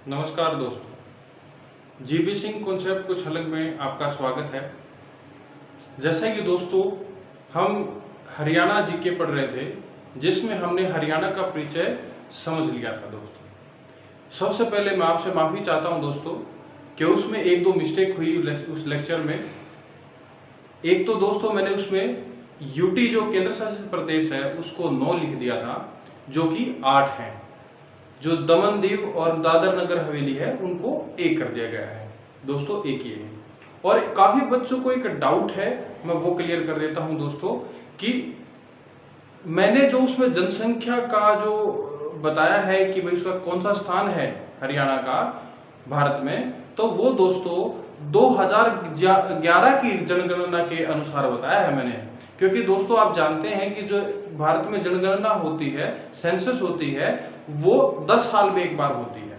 नमस्कार दोस्तों, GB Singh concept कुछ अलग में आपका स्वागत है। जैसे कि दोस्तों हम हरियाणा जीके पढ़ रहे थे, जिसमें हमने हरियाणा का परिचय समझ लिया था। दोस्तों सबसे पहले मैं आपसे माफ़ी चाहता हूं दोस्तों कि उसमें एक दो मिस्टेक हुई उस लेक्चर में। एक तो दोस्तों मैंने उसमें यूटी जो केंद्र शासित प्रदेश है उसको 9 लिख दिया था, जो कि 8 है। जो दमन दीव और दादर नगर हवेली है उनको 1 कर दिया गया है। दोस्तों एक ये है। और काफ़ी बच्चों को एक डाउट है, मैं वो क्लियर कर देता हूं दोस्तों कि मैंने जो उसमें जनसंख्या का जो बताया है कि भाई उसका कौन सा स्थान है हरियाणा का भारत में, तो वो दोस्तों 2011 की जनगणना के अनुसार बताया है मैंने। क्योंकि दोस्तों आप जानते हैं कि जो भारत में जनगणना होती है, सेंसस होती है, वो 10 साल में एक बार होती है।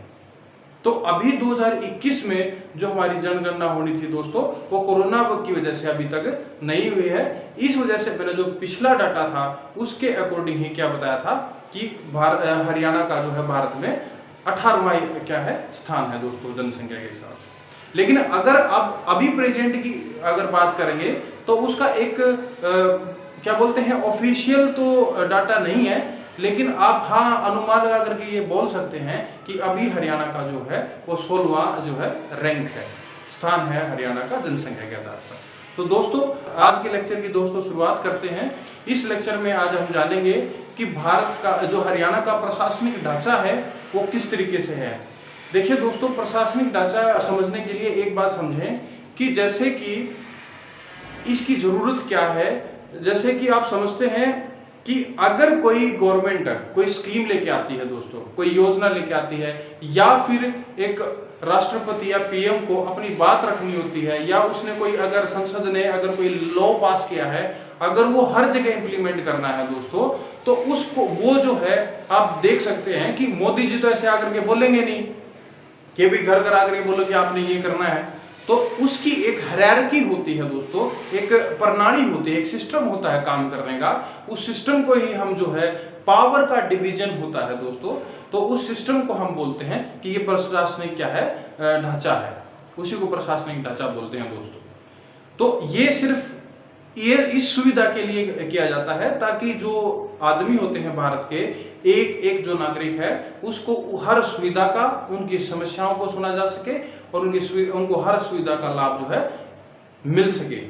तो अभी 2021 में जो हमारी जनगणना होनी थी दोस्तों, वो कोरोना की वजह से अभी तक नहीं हुई है। इस वजह से मैंने जो पिछला डाटा था उसके अकॉर्डिंग ही क्या बताया था कि हरियाणा का जो है भारत में 18वां क्या है स्थान है दोस्तों जनसंख्या के हिसाब से। लेकिन अगर अब अभी प्रेजेंट की अगर बात करेंगे तो उसका एक क्या बोलते हैं ऑफिशियल तो डाटा नहीं है, लेकिन आप हाँ अनुमान लगा करके ये बोल सकते हैं कि अभी हरियाणा का जो है वो 16वां जो है रैंक है, स्थान है हरियाणा का जनसंख्या के आधार पर। तो दोस्तों आज के लेक्चर की दोस्तों शुरुआत करते हैं। इस लेक्चर में आज हम जानेंगे कि भारत का जो हरियाणा का प्रशासनिक ढांचा है वो किस तरीके से है। देखिए दोस्तों, प्रशासनिक ढांचा समझने के लिए एक बात समझें कि जैसे कि इसकी जरूरत क्या है। जैसे कि आप समझते हैं कि अगर कोई गवर्नमेंट कोई स्कीम लेके आती है दोस्तों, कोई योजना लेके आती है, या फिर एक राष्ट्रपति या पीएम को अपनी बात रखनी होती है, या उसने कोई अगर संसद ने अगर कोई लॉ पास किया है, अगर वो हर जगह इंप्लीमेंट करना है दोस्तों, तो उसको वो जो है आप देख सकते हैं कि मोदी जी तो ऐसे आकर के बोलेंगे नहीं कि भी घर घर आकर के बोलो कि आपने ये करना है। तो उसकी एक हायरार्की होती है दोस्तों, एक प्रणाली होती है, एक सिस्टम होता है काम करने का। उस सिस्टम को ही हम जो है पावर का डिवीजन होता है दोस्तों, तो उस सिस्टम को हम बोलते हैं कि ये प्रशासनिक क्या है ढांचा है, उसी को प्रशासनिक ढांचा बोलते हैं दोस्तों। तो ये सिर्फ ये इस सुविधा के लिए किया जाता है ताकि जो आदमी होते हैं भारत के, एक एक जो नागरिक है उसको हर सुविधा का, उनकी समस्याओं को सुना जा सके और उनको हर सुविधा का लाभ जो है मिल सके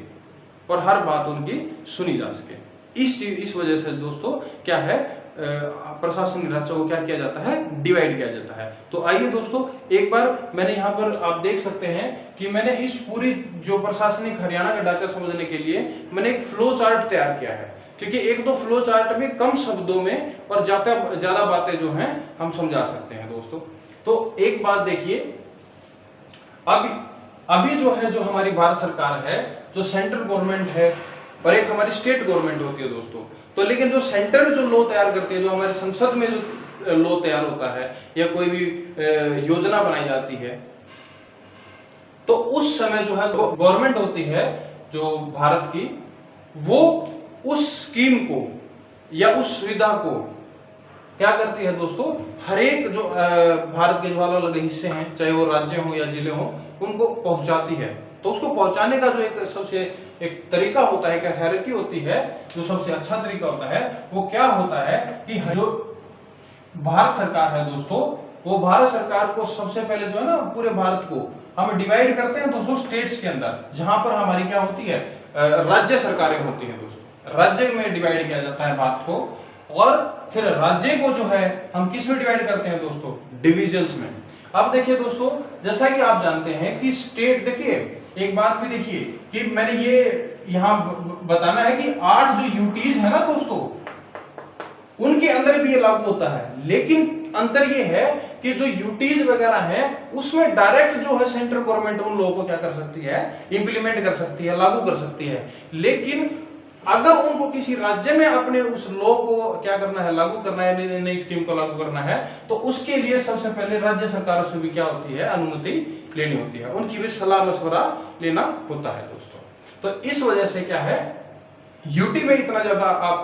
और हर बात उनकी सुनी जा सके। इस वजह से दोस्तों क्या है प्रशासनिक ढांचा को क्या किया जाता है, डिवाइड किया जाता है। तो आइए दोस्तों एक बार मैंने यहाँ पर आप देख सकते हैं कि मैंने इस पूरी जो प्रशासनिक हरियाणा का ढांचा समझने के लिए मैंने एक फ्लो चार्ट तैयार किया है, क्योंकि एक दो फ्लो चार्ट में कम शब्दों में और ज्यादा बातें जो हैं हम समझा सकते हैं दोस्तों। तो एक बात देखिए, अभी जो है जो हमारी भारत सरकार है, जो सेंट्रल गवर्नमेंट है और एक हमारी स्टेट गवर्नमेंट होती है दोस्तों। तो लेकिन जो सेंटर में जो लॉ तैयार करती है, जो हमारे संसद में जो लॉ तैयार होता है या कोई भी योजना बनाई जाती है, तो उस समय जो है गवर्नमेंट होती है जो भारत की, वो उस स्कीम को या उस सुविधा को क्या करती है दोस्तों, हर एक जो भारत के जो अलग अलग हिस्से हैं, चाहे वो राज्य हो या जिले हो, उनको पहुंचाती है। तो उसको पहुंचाने का जो एक सबसे एक तरीका होता है, एक हायरार्की होती है, जो सबसे अच्छा तरीका होता है वो क्या होता है कि जो भारत सरकार है दोस्तों, वो भारत सरकार को सबसे पहले जो है ना पूरे भारत को हम डिवाइड करते हैं दोस्तों स्टेट्स के अंदर, जहां पर हमारी क्या होती है राज्य सरकारें होती है दोस्तों। राज्य में डिवाइड किया जाता है बात को, और फिर राज्य को जो है हम किस में डिवाइड करते हैं दोस्तों, डिविजन्स में। अब देखिए दोस्तों, जैसा कि आप जानते हैं कि स्टेट, देखिए एक बात भी देखिए कि मैंने ये यहां बताना है कि 8 जो यूटीज है ना दोस्तों, उनके अंदर भी ये लागू होता है। लेकिन अंतर ये है कि जो यूटीज वगैरह है उसमें डायरेक्ट जो है सेंट्रल गवर्नमेंट उन लोगों को क्या कर सकती है, इंप्लीमेंट कर सकती है, लागू कर सकती है। लेकिन अगर उनको किसी राज्य में अपने उस लॉ को क्या करना है, लागू करना है, नई स्कीम को लागू करना है, तो उसके लिए सबसे पहले राज्य सरकारों से भी क्या होती है, अनुमति लेनी होती है, उनकी भी सलाह मशवरा लेना होता है दोस्तों। तो इस वजह से क्या है, यूटी में इतना ज्यादा आप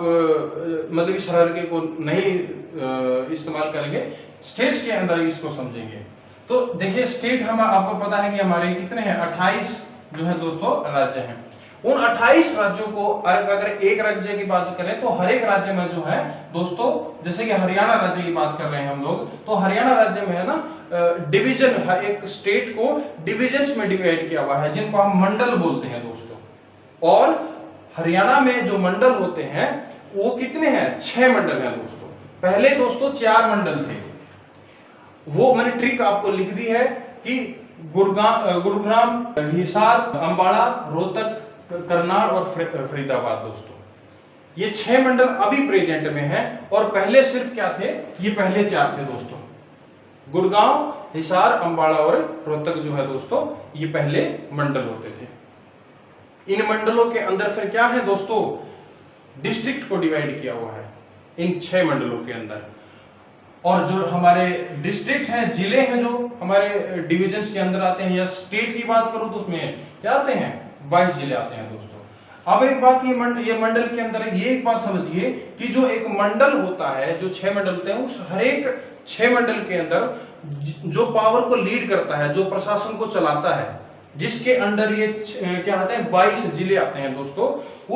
मतलब इस हायरार्की को नहीं इस्तेमाल करेंगे, स्टेट्स के अंदर इसको समझेंगे। तो देखिए स्टेट हम आपको पता है कि हमारे कितने हैं, 28 जो है दोस्तों राज्य हैं। उन 28 राज्यों को अगर एक राज्य की बात करें तो हर एक राज्य में जो है दोस्तों, जैसे कि हरियाणा राज्य की बात कर रहे हैं हम लोग, तो हरियाणा राज्य में है ना डिवीजन, एक स्टेट को डिविजन्स में डिवाइड किया हुआ है जिनको हम मंडल बोलते हैं दोस्तों। और हरियाणा में जो मंडल होते हैं वो कितने हैं, 6 मंडल हैं दोस्तों। पहले दोस्तों 4 मंडल थे, वो मैंने ट्रिक आपको लिख दी है कि गुरुग्राम, हिसार, अंबाला, रोहतक, करनाल और फरीदाबाद दोस्तों, ये 6 मंडल अभी प्रेजेंट में हैं। और पहले सिर्फ क्या थे, ये पहले 4 थे दोस्तों, गुड़गांव, हिसार, अंबाला और रोहतक जो है दोस्तों, ये पहले मंडल होते थे। इन मंडलों के अंदर फिर क्या है दोस्तों, डिस्ट्रिक्ट को डिवाइड किया हुआ है इन 6 मंडलों के अंदर। और जो हमारे डिस्ट्रिक्ट हैं, जिले हैं, जो हमारे डिविजन्स के अंदर आते हैं, या स्टेट की बात करूं तो उसमें क्या आते हैं, 22 जिले आते हैं दोस्तों। अब एक बात, ये मंडल के अंदर ये एक बात समझिए कि जो एक मंडल होता है, जो 6 मंडल होते हैं, उस हर एक 6 मंडल के अंदर जो पावर को लीड करता है, जो प्रशासन को चलाता है, जिसके अंडर ये क्या आते हैं, 22 जिले आते हैं दोस्तों,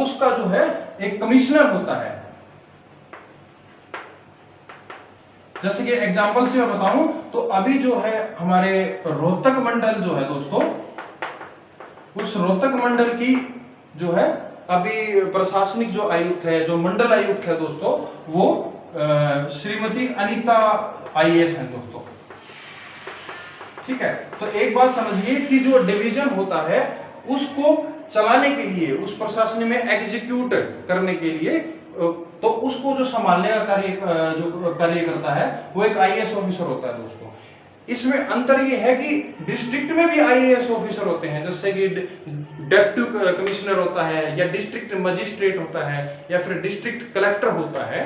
उसका जो है एक कमिश्नर होता है। जैसे कि एग्जांपल से मैं बताऊं तो अभी जो है हमारे रोहतक मंडल जो है दोस्तों, उस रोहतक मंडल की जो है अभी प्रशासनिक जो आयुक्त है, जो मंडल आयुक्त है दोस्तों, वो श्रीमती अनीता आईएएस है दोस्तों। ठीक है, तो एक बात समझिए कि जो डिवीजन होता है उसको चलाने के लिए, उस प्रशासन में एग्जीक्यूट करने के लिए, तो उसको जो संभालने का कार्य करता है वो एक आईएएस ऑफिसर होता है दोस्तों। इसमें अंतर ये है कि डिस्ट्रिक्ट में भी आईएएस ऑफिसर होते हैं, जैसे कि डिप्टी कमिश्नर होता है, या डिस्ट्रिक्ट मजिस्ट्रेट होता है, या फिर डिस्ट्रिक्ट कलेक्टर होता है।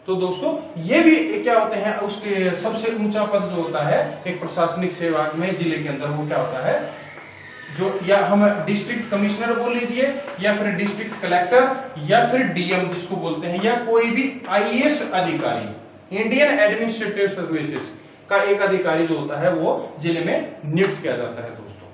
तो दोस्तों ये भी क्या होते हैं, उसके सबसे ऊंचा पद जो होता है एक प्रशासनिक सेवा में जिले के अंदर, वो क्या होता है, जो या हम डिस्ट्रिक्ट कमिश्नर बोल लीजिए, या फिर डिस्ट्रिक्ट कलेक्टर, या फिर डीएम जिसको बोलते हैं, या कोई भी आईएएस अधिकारी, इंडियन एडमिनिस्ट्रेटिव सर्विसेज का एक अधिकारी जो होता है वो जिले में नियुक्त किया जाता है दोस्तों।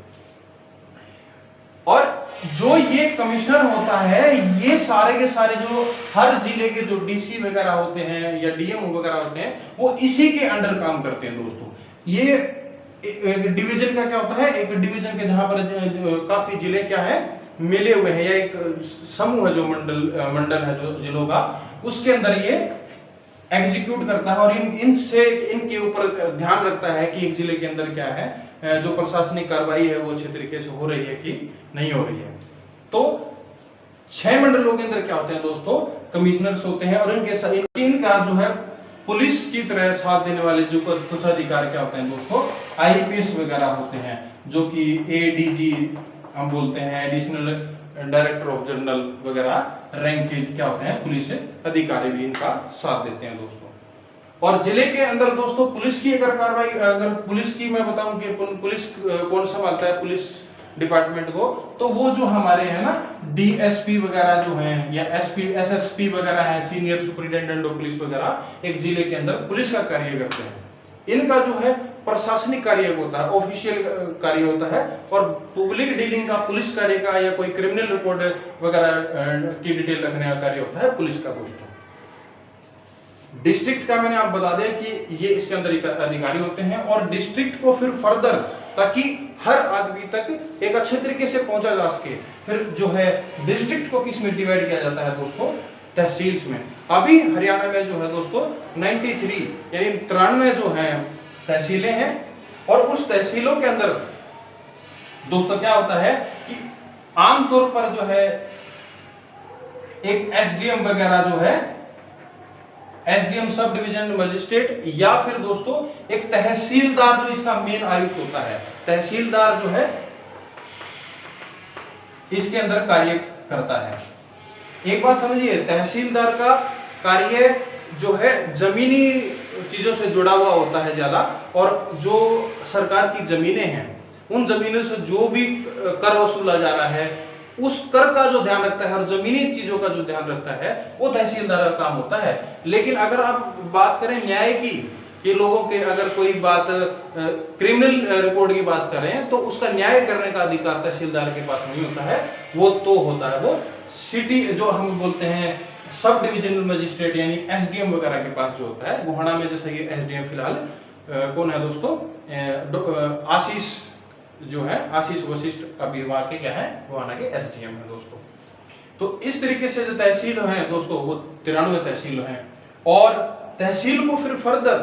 और जो ये कमिश्नर होता है, ये सारे के सारे जो हर जिले के जो डीसी वगैरह होते हैं या डीएम वगैरह होते हैं, वो इसी के अंडर काम करते हैं दोस्तों। ये एक डिवीजन का क्या होता है, एक डिवीजन के जहां पर काफी जिले क्या है मिले हुए हैं, या एक समूह है जो मंडल है जो जिलों का, उसके अंदर ये एग्जीक्यूट करता है और इनके ऊपर ध्यान रखता है कि एक जिले के अंदर क्या है, जो प्रशासनिक कार्रवाई है वो अच्छे तरीके से हो रही है कि नहीं हो रही है। तो 6 मंडलों के अंदर क्या होते हैं दोस्तों, कमिश्नर्स होते हैं, और इनका जो है पुलिस की तरह साथ देने वाले जो कुछ अधिकार क्या होते हैं दोस्तों, आईपीएस वगैरह होते हैं, जो कि एडीजी हम बोलते हैं, एडिशनल डायरेक्टर ऑफ जनरल वगैरह रैंक के क्या होते हैं, पुलिस अधिकारी भी इनका साथ देते हैं दोस्तों। और जिले के अंदर दोस्तों पुलिस की अगर कार्रवाई, अगर पुलिस की मैं बताऊं कि पुलिस कौन संभालता है पुलिस डिपार्टमेंट को, तो वो जो हमारे है ना डीएसपी वगैरह जो हैं, या एसपी एसएसपी वगैरह हैं, सीनियर सुपरिटेंडेंट ऑफ पुलिस वगैरह, एक जिले के अंदर पुलिस का कार्य करते हैं। इनका जो है प्रशासनिक कार्य होता है, ऑफिशियल कार्य होता है, और पब्लिक डीलिंग का, पुलिस कार्य का, या कोई क्रिमिनल रिपोर्ट वगैरह की डिटेल रखने का कार्य होता है पुलिस का दोस्तों। डिस्ट्रिक्ट का मैंने आप बता दें कि ये इसके अंदर अधिकारी होते हैं, और डिस्ट्रिक्ट को फिर फर्दर, ताकि हर आदमी तक एक अच्छे तरीके से पहुंचा जा सके, फिर जो है डिस्ट्रिक्ट को किस में डिवाइड किया जाता है दोस्तों, तहसील्स में। अभी हरियाणा में जो है दोस्तों 93 यानी 93 जो है तहसीलें हैं, और उस तहसीलों के अंदर दोस्तों क्या होता है कि आमतौर पर जो है एक एसडीएम वगैरह जो है, एसडीएम सब डिवीजन मजिस्ट्रेट, या फिर दोस्तों एक तहसीलदार जो इसका मेन आयुक्त होता है, तहसीलदार जो है इसके अंदर कार्य करता है। एक बात समझिए, तहसीलदार का कार्य जो है जमीनी चीजों से जुड़ा हुआ होता है ज्यादा, और जो सरकार की जमीनें हैं उन जमीनों से जो भी कर वसूला जा रहा है उस कर का जो ध्यान रखता है और जमीनी चीजों का जो ध्यान रखता है वो तहसीलदार का काम होता है। लेकिन अगर आप बात करें न्याय की, कि लोगों के अगर कोई बात क्रिमिनल रिकॉर्ड की बात करें तो उसका न्याय करने का अधिकार तहसीलदार के पास नहीं होता है, वो तो होता है वो सिटी जो हम बोलते हैं सब डिविजनल मजिस्ट्रेट यानी एसडीएम वगैरह के पास जो होता है। गोहाना में जैसे कि एसडीएम फिलहाल कौन है दोस्तों, आशीष जो है, आशीष वशिष्ठ अभी वहां के क्या है, गोहाना के एसडीएम है दोस्तों। तो इस तरीके से जो तहसील हैं दोस्तों वो 93 तहसील हैं, और तहसील को फिर फर्दर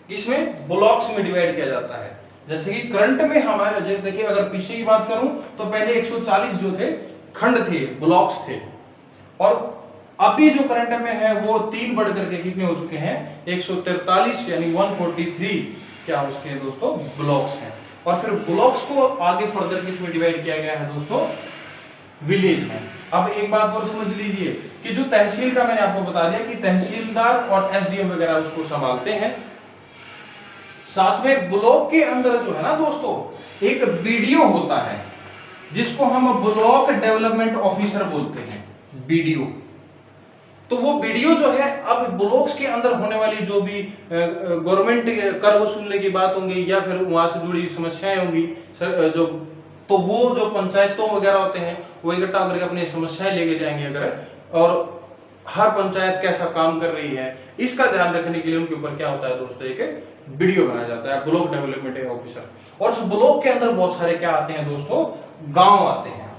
किसमें, ब्लॉक्स में डिवाइड किया जाता है। जैसे कि करंट में हमारे देखिए, अगर पीछे की बात करूं तो पहले 140 जो थे खंड थे, ब्लॉक्स थे, और अभी जो करंट में है वो 3 बढ़ करके कितने हो चुके हैं, 143 यानी 143 क्या उसके दोस्तों ब्लॉक्स हैं। और फिर ब्लॉक्स को आगे फर्दर किस में डिवाइड किया गया है दोस्तों, विलेज में। अब एक बात और समझ लीजिए कि जो तहसील का मैंने आपको बता दिया कि तहसीलदार और एसडीएम वगैरह उसको संभालते हैं, साथ में ब्लॉक के अंदर जो है ना दोस्तों एक बीडीओ होता है जिसको हम ब्लॉक डेवलपमेंट ऑफिसर बोलते हैं, बीडीओ। तो वो बीडीओ जो है, अब ब्लॉक्स के अंदर होने वाली जो भी गवर्नमेंट कर वसूलने की बात होंगी या फिर वहां से जुड़ी समस्याएं होंगी जो, तो वो जो पंचायतों वगैरह होते हैं वो इकट्ठा करके अपनी समस्याएं लेके जाएंगे अगर, और हर पंचायत कैसा काम कर रही है इसका ध्यान रखने के लिए उनके ऊपर क्या होता है दोस्तों, एक बीडीओ बनाया जाता है, ब्लॉक डेवलपमेंट ऑफिसर। और उस ब्लॉक के अंदर बहुत सारे क्या आते हैं दोस्तों, गांव आते हैं।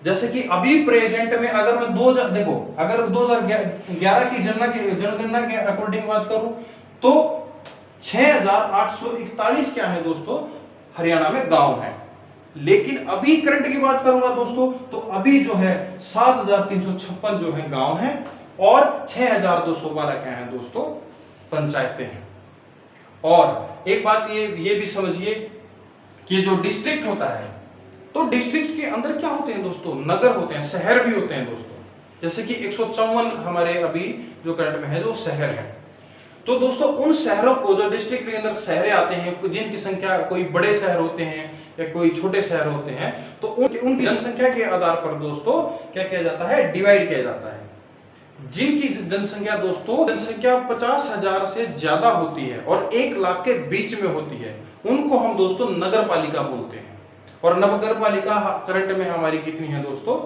जैसे कि अभी प्रेजेंट में अगर मैं देखो अगर 2011 की जनगणना के अकॉर्डिंग बात करूं तो 6841 क्या है दोस्तों, हरियाणा में गांव है। लेकिन अभी करंट की बात करूंगा दोस्तों तो अभी जो है 7356 जो है गांव है, और 6212 क्या है दोस्तों, पंचायतें हैं। और एक बात ये भी समझिए कि जो डिस्ट्रिक्ट होता है, तो डिस्ट्रिक्ट के अंदर क्या होते हैं दोस्तों, नगर होते हैं, शहर भी होते हैं दोस्तों। जैसे कि 154 हमारे अभी जो करंट में है जो शहर है। तो दोस्तों उन शहरों को, जो डिस्ट्रिक्ट के अंदर शहर आते हैं जिनकी संख्या कोई बड़े शहर होते हैं या कोई छोटे शहर होते हैं, तो उनकी जनसंख्या के आधार पर दोस्तों क्या किया जाता है, डिवाइड किया जाता है। जिनकी जनसंख्या दोस्तों 50,000 से ज्यादा होती है और 1 लाख के बीच में होती है, उनको हम दोस्तों नगर पालिका बोलते हैं। और नगर पालिका करंट में हमारी कितनी है दोस्तों,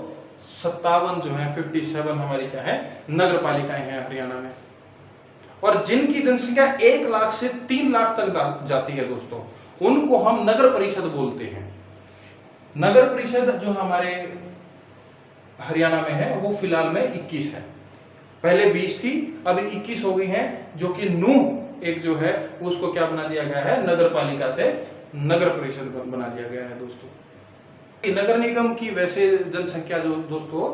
57 जो है, 57 हमारी क्या है, नगर पालिकाएं हैं हरियाणा में। और जिनकी जनसंख्या 1 लाख से 3 लाख तक जाती है दोस्तों, उनको हम नगर परिषद बोलते हैं। नगर परिषद जो हमारे हरियाणा में है वो फिलहाल में 21 है, पहले 20 थी, अभी 21 हो गई हैं, जो कि नूह एक जो है उसको क्या बना दिया गया है, नगर पालिका से नगर परिषद बना दिया गया है दोस्तों। नगर निगम की वैसे जनसंख्या जो दोस्तों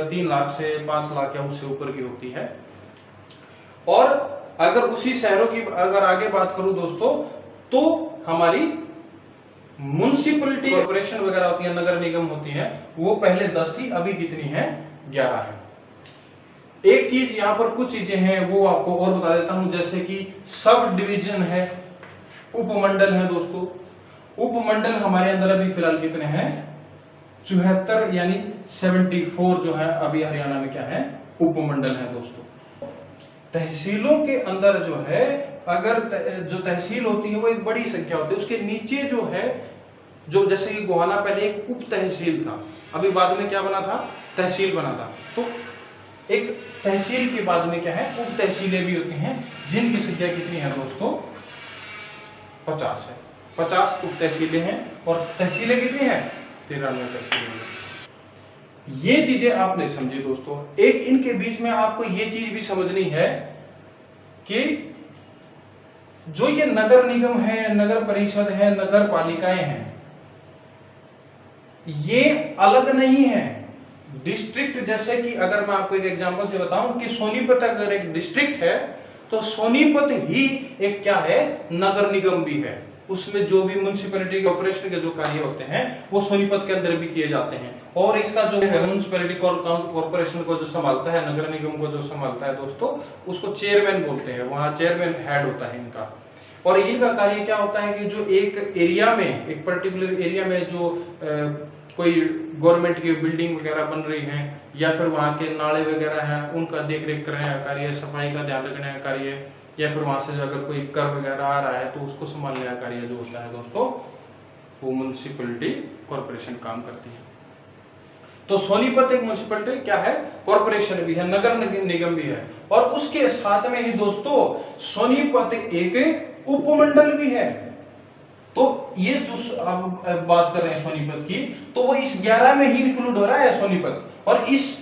3 लाख से 5 लाख या उससे ऊपर की होती है। और अगर उसी शहरों की अगर आगे बात करूं दोस्तों, तो हमारी म्युनिसिपैलिटी कॉर्पोरेशन वगैरह होती है, नगर निगम होती है, वो पहले 10 थी, अभी कितनी है, 11 है। एक चीज यहाँ पर कुछ चीजें हैं वो आपको और बता देता हूं, जैसे कि सब डिवीजन है, उपमंडल है दोस्तों। उपमंडल हमारे अंदर अभी फिलहाल कितने हैं, 74 यानी 74 जो है अभी हरियाणा में क्या है, उपमंडल है दोस्तों। तहसीलों के अंदर जो है, अगर जो तहसील होती है वो एक बड़ी संख्या होती है, उसके नीचे जो है, जो जैसे कि गोहाना पहले एक उप तहसील था, अभी बाद में क्या बना था, तहसील बना था। तो एक तहसील के बाद में क्या है, उप तहसीलें भी होती हैं, जिनकी संख्या कितनी है दोस्तों, 50 है। 50 उप तहसीलें हैं, और तहसीलें कितनी है, 93 तहसीलें हैं। ये चीजें आपने समझी दोस्तों। एक इनके बीच में आपको ये चीज भी समझनी है कि जो ये नगर निगम है, नगर परिषद है, नगर पालिकाएं हैं, ये अलग नहीं है। डिस्ट्रिक्ट, जैसे कि अगर मैं आपको एक एग्जांपल से बताऊं कि सोनीपत अगर एक डिस्ट्रिक्ट है, तो सोनीपत ही एक क्या है, नगर निगम भी है। उसमें जो भी म्युनिसिपैलिटी कॉर्पोरेशन के जो कार्य होते हैं वो सोनीपत के अंदर भी किए जाते हैं। और इसका जो है म्युनिसिपैलिटी कॉर्पोरेशन को जो संभालता है, नगर निगम को जो संभालता है दोस्तों, उसको चेयरमैन बोलते हैं, वहां चेयरमैन हेड होता है इनका। और इनका कार्य क्या होता है कि जो एक एरिया में, एक पर्टिकुलर एरिया में जो कोई गवर्नमेंट की बिल्डिंग वगैरह बन रही है या फिर वहाँ के नाले वगैरह हैं, उनका देख रेख करने का कार्य, सफाई का ध्यान रखने का कार्य, या फिर वहां से अगर कोई कर वगैरह आ रहा है तो उसको संभालने का कार्य जो होता है दोस्तों वो म्युनिसिपैलिटी कॉरपोरेशन काम करती है। तो सोनीपत एक म्युनिसिपैलिटी क्या है, कॉरपोरेशन भी है, नगर निगम भी है, और उसके साथ में ही दोस्तों सोनीपत एक उपमंडल भी है। तो ये जो आप बात कर रहे हैं सोनीपत की, तो वो इस 11 में ही इंक्लूड हो रहा है सोनीपत, और इस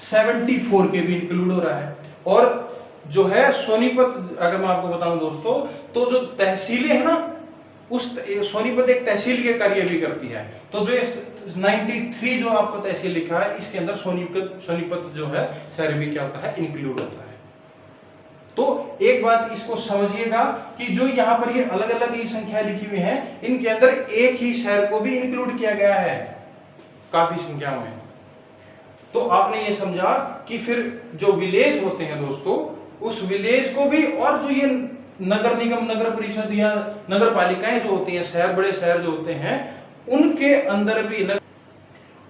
74 के भी इंक्लूड हो रहा है। और जो है सोनीपत, अगर मैं आपको बताऊं दोस्तों, तो जो तहसीलें है ना, उस सोनीपत एक तहसील के कार्य भी करती है। तो जो 93 जो आपको तहसील लिखा है, इसके अंदर सोनीपत जो है शहर भी क्या होता है, इंक्लूड होता है। तो एक बात इसको समझिएगा कि जो यहाँ पर ये अलग अलग ही संख्या लिखी हुई है, इनके अंदर एक ही शहर को भी इंक्लूड किया गया है काफी संख्याओं में। तो आपने ये समझा कि फिर जो विलेज होते हैं दोस्तों, उस विलेज को भी, और जो ये नगर निगम, नगर परिषद या नगर पालिकाएं जो होती हैं, शहर, बड़े शहर जो होते हैं, उनके अंदर भी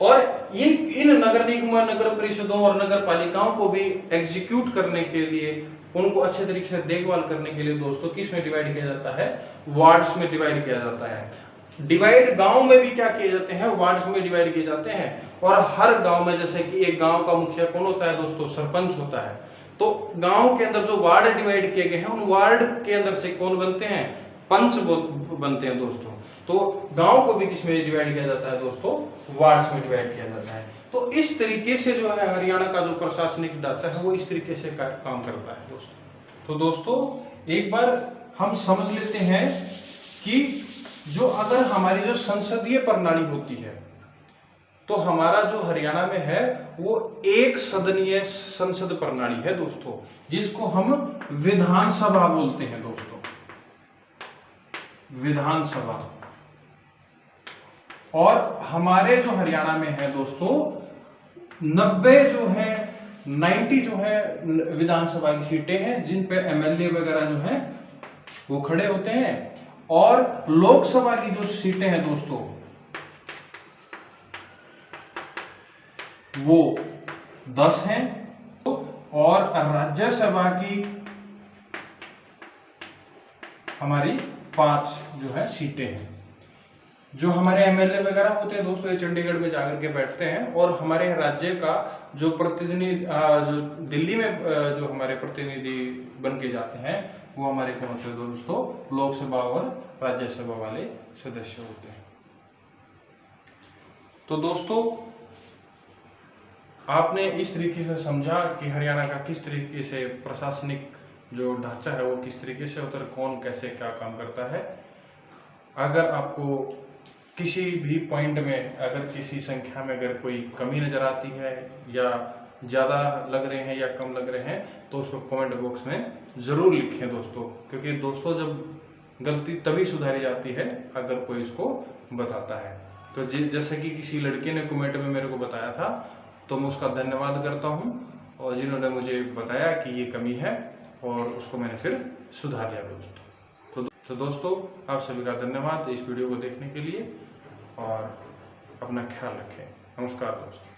और इन नगर निगमों, नगर परिषदों और नगर पालिकाओं को भी एग्जीक्यूट करने के लिए, उनको अच्छे तरीके से देखभाल करने के लिए दोस्तों किस में डिवाइड किया जाता है, वार्ड्स में डिवाइड किया जाता है। डिवाइड गांव में भी क्या किए जाते हैं, वार्ड्स में डिवाइड किए जाते हैं। और हर गांव में, जैसे कि एक गांव का मुखिया कौन होता है दोस्तों, सरपंच होता है। तो गांव के अंदर जो वार्ड डिवाइड किए गए हैं, उन वार्ड के अंदर से कौन बनते हैं, पंच बनते हैं दोस्तों। तो गांव को भी किस में डिवाइड किया जाता है दोस्तों, वार्ड्स में डिवाइड किया जाता है। तो इस तरीके से जो है हरियाणा का जो प्रशासनिक ढांचा है वो इस तरीके से काम करता है दोस्तों। तो दोस्तों एक बार हम समझ लेते हैं कि जो अगर हमारी जो संसदीय प्रणाली होती है, तो हमारा जो हरियाणा में है वो एक सदनीय संसद प्रणाली है दोस्तों, जिसको हम विधानसभा बोलते हैं दोस्तों, विधानसभा। और हमारे जो हरियाणा में है दोस्तों 90 जो है 90 जो है विधानसभा की सीटें हैं, जिन पे एमएलए वगैरह जो है वो खड़े होते हैं। और लोकसभा की जो सीटें हैं दोस्तों वो 10 हैं, और राज्यसभा की हमारी 5 जो है सीटें हैं। जो हमारे एमएलए वगैरह होते हैं दोस्तों, ये चंडीगढ़ में जाकर के बैठते हैं, और हमारे राज्य का जो प्रतिनिधि, जो दिल्ली में जो हमारे प्रतिनिधि बन के जाते हैं, वो हमारे कौन होते हैं दोस्तों, लोकसभा और राज्यसभा वाले सदस्य होते हैं। तो दोस्तों आपने इस तरीके से समझा कि हरियाणा का किस तरीके से प्रशासनिक जो ढांचा है वो किस तरीके से होता है, कौन कैसे क्या काम करता है। अगर आपको किसी भी पॉइंट में, अगर किसी संख्या में अगर कोई कमी नजर आती है, या ज़्यादा लग रहे हैं या कम लग रहे हैं, तो उसको कमेंट बॉक्स में ज़रूर लिखें दोस्तों, क्योंकि दोस्तों जब गलती तभी सुधारी जाती है अगर कोई इसको बताता है। तो जैसे कि किसी लड़के ने कमेंट में मेरे को बताया था, तो मैं उसका धन्यवाद करता हूँ, और जिन्होंने मुझे बताया कि ये कमी है, और उसको मैंने फिर सुधार लिया दोस्तों। तो दोस्तों आप सभी का धन्यवाद इस वीडियो को देखने के लिए, और अपना ख्याल रखें। नमस्कार दोस्तों।